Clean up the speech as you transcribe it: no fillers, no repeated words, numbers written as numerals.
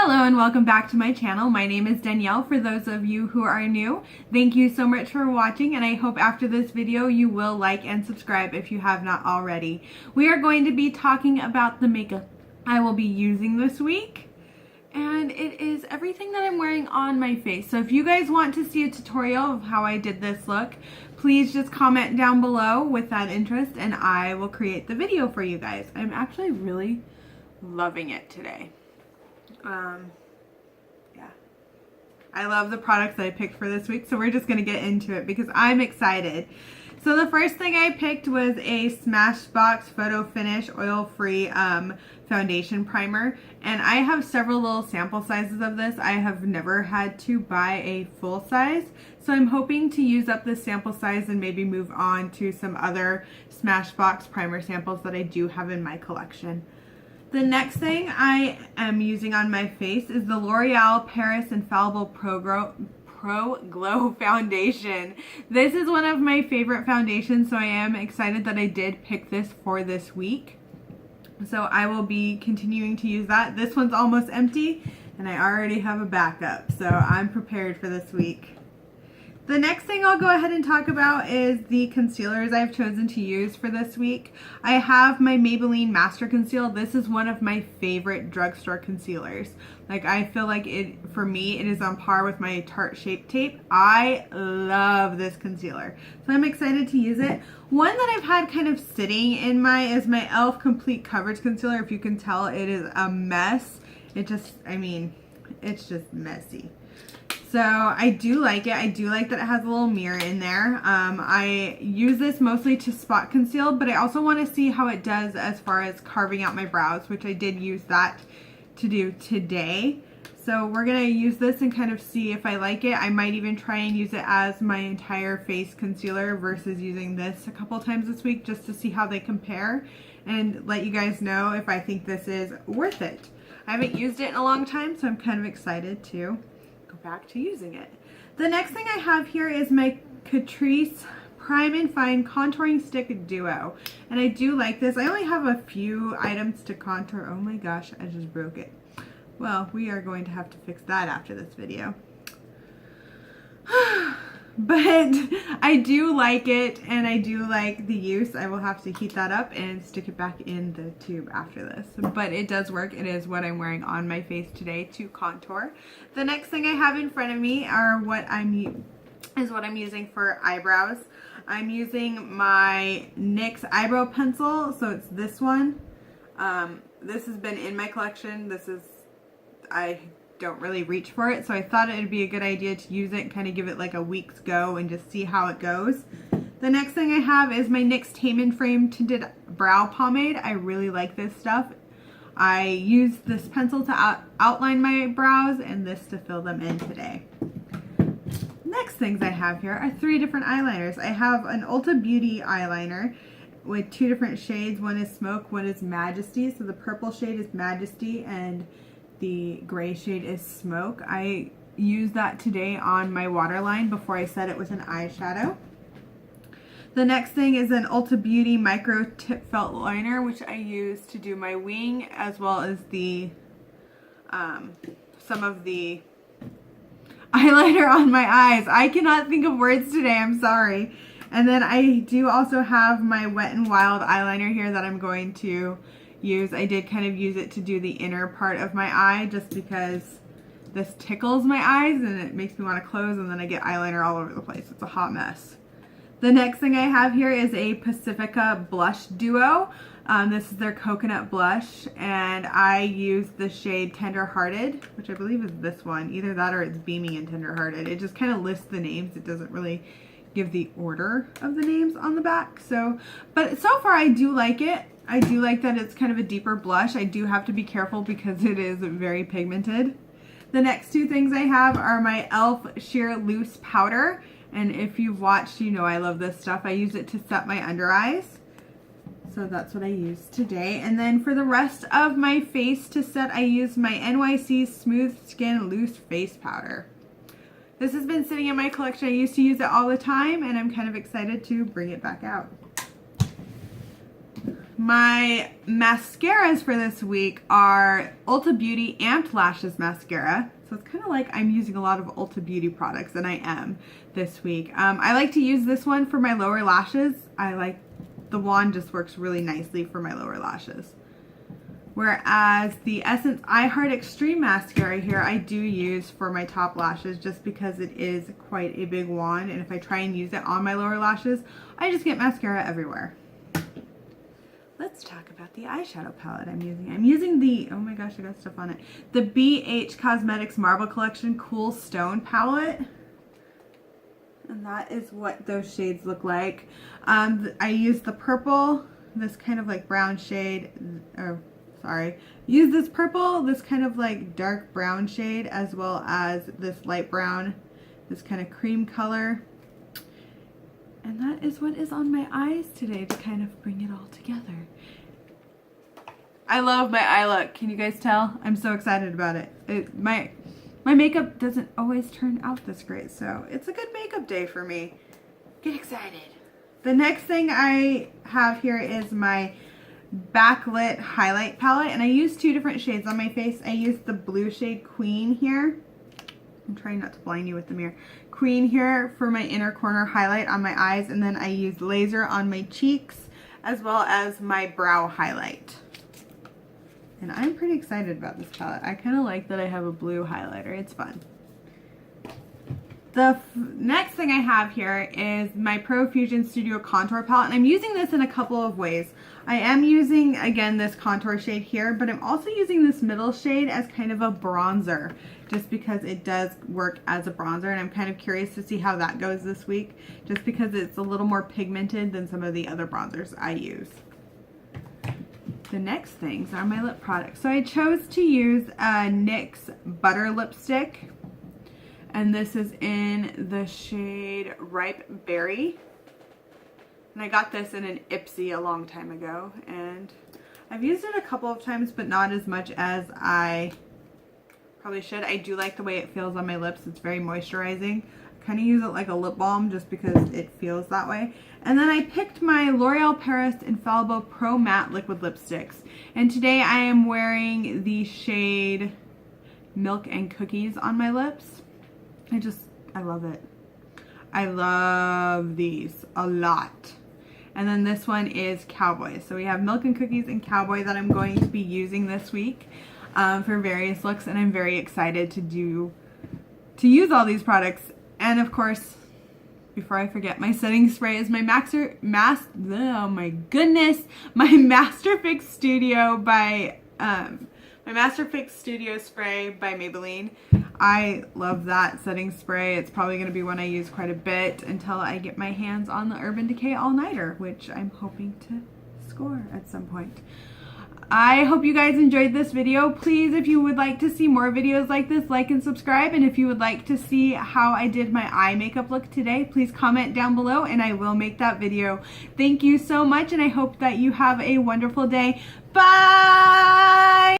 Hello and welcome back to my channel. My name is Danielle. For those of you who are new, thank you so much for watching, and I hope after this video you will like and subscribe if you have not already. We are going to be talking about the makeup I will be using this week, and it is everything that I'm wearing on my face. So if you guys want to see a tutorial of how I did this look, please just comment down below with that interest and I will create the video for you guys. I'm actually really loving it today. Yeah, I love the products that I picked for this week, so we're just gonna get into it because I'm excited. So the first thing I picked was a Smashbox Photo Finish oil-free foundation primer, and I have several little sample sizes of this. I have never had to buy a full size, so I'm hoping to use up this sample size and maybe move on to some other Smashbox primer samples that I do have in my collection. The next thing I am using on my face is the L'Oreal Paris Infallible Pro Glow Foundation. This is one of my favorite foundations, so I am excited that I did pick this for this week. So I will be continuing to use that. This one's almost empty, and I already have a backup, so I'm prepared for this week. The next thing I'll go ahead and talk about is the concealers I've chosen to use for this week. I have my Maybelline Master Conceal. This is one of my favorite drugstore concealers. Like, I feel like for me, it is on par with my Tarte Shape Tape. I love this concealer, so I'm excited to use it. One that I've had kind of sitting in is my e.l.f. Complete Coverage Concealer. If you can tell, it is a mess. It's just messy. So I do like it. I do like that it has a little mirror in there. I use this mostly to spot conceal, but I also want to see how it does as far as carving out my brows, which I did use that to do today. So we're going to use this and kind of see if I like it. I might even try and use it as my entire face concealer versus using this a couple times this week just to see how they compare and let you guys know if I think this is worth it. I haven't used it in a long time, so I'm kind of excited to go back to using it. The next thing I have here is my Catrice Prime and Fine Contouring Stick Duo, and I do like this. I only have a few items to contour. Oh my gosh, I just broke it. Well, we are going to have to fix that after this video. But I do like it, and I do like the use. I will have to heat that up and stick it back in the tube after this. But it does work. It is what I'm wearing on my face today to contour. The next thing I have in front of me are what I'm using for eyebrows. I'm using my NYX eyebrow pencil, so it's this one. This has been in my collection. I don't really reach for it, so I thought it would be a good idea to use it and kind of give it like a week's go and just see how it goes. The next thing I have is my NYX Tame & Frame Tinted Brow Pomade. I really like this stuff. I used this pencil to outline my brows and this to fill them in today. Next things I have here are 3 different eyeliners. I have an Ulta Beauty eyeliner with 2 different shades. One is Smoke, one is Majesty. So the purple shade is Majesty and the gray shade is Smoke. I used that today on my waterline before I set it with an eyeshadow. The next thing is an Ulta Beauty Micro Tip Felt Liner, which I use to do my wing as well as the some of the eyeliner on my eyes. I cannot think of words today, I'm sorry. And then I do also have my Wet n Wild eyeliner here that I'm going to use. I did kind of use it to do the inner part of my eye just because this tickles my eyes and it makes me want to close, and then I get eyeliner all over the place. It's a hot mess. The next thing I have here is a Pacifica Blush Duo. This is their coconut blush, and I use the shade Tender Hearted, which I believe is this one. Either that or it's Beaming and Tender Hearted. It just kind of lists the names. It doesn't really give the order of the names on the back. But so far I do like it. I do like that it's kind of a deeper blush. I do have to be careful because it is very pigmented. The next 2 things I have are my e.l.f. Sheer Loose Powder. And if you've watched, you know I love this stuff. I use it to set my under eyes. So that's what I use today. And then for the rest of my face to set, I use my NYC Smooth Skin Loose Face Powder. This has been sitting in my collection. I used to use it all the time, and I'm kind of excited to bring it back out. My mascaras for this week are Ulta Beauty Amped Lashes Mascara. So it's kind of like I'm using a lot of Ulta Beauty products, and I am this week. I like to use this one for my lower lashes. The wand just works really nicely for my lower lashes. Whereas the Essence I Heart Extreme Mascara here I do use for my top lashes just because it is quite a big wand, and if I try and use it on my lower lashes, I just get mascara everywhere. Let's talk about the eyeshadow palette I'm using. I'm using the, oh my gosh, I got stuff on it, the BH Cosmetics Marble Collection Cool Stone palette. And that is what those shades look like. I used the purple, this kind of like brown shade, use this purple, this kind of like dark brown shade, as well as this light brown, this kind of cream color. And that is what is on my eyes today to kind of bring it all together. I love my eye look. Can you guys tell? I'm so excited about it. My makeup doesn't always turn out this great, so it's a good makeup day for me. Get excited. The next thing I have here is my backlit highlight palette, and I use two different shades on my face. I use the blue shade Queen here. I'm trying not to blind you with the mirror. Queen here for my inner corner highlight on my eyes, and then I use Laser on my cheeks as well as my brow highlight. And I'm pretty excited about this palette. I kind of like that I have a blue highlighter. It's fun. The next thing I have here is my Profusion Studio Contour Palette, and I'm using this in a couple of ways. I am using, again, this contour shade here, but I'm also using this middle shade as kind of a bronzer, just because it does work as a bronzer, and I'm kind of curious to see how that goes this week, just because it's a little more pigmented than some of the other bronzers I use. The next things are my lip products. So I chose to use NYX Butter Lipstick. And this is in the shade Ripe Berry. And I got this in an Ipsy a long time ago. And I've used it a couple of times, but not as much as I probably should. I do like the way it feels on my lips. It's very moisturizing. I kind of use it like a lip balm just because it feels that way. And then I picked my L'Oreal Paris Infallible Pro Matte Liquid Lipsticks. And today I am wearing the shade Milk and Cookies on my lips. I love it. I love these a lot. And then this one is Cowboy. So we have Milk and Cookies and Cowboy that I'm going to be using this week for various looks, and I'm very excited to use all these products. And of course, before I forget, my setting spray is my my Master Fix Studio by my Master Fix Studio Spray by Maybelline. I love that setting spray. It's probably going to be one I use quite a bit until I get my hands on the Urban Decay All Nighter, which I'm hoping to score at some point. I hope you guys enjoyed this video. Please, if you would like to see more videos like this, like and subscribe. And if you would like to see how I did my eye makeup look today, please comment down below and I will make that video. Thank you so much, and I hope that you have a wonderful day. Bye!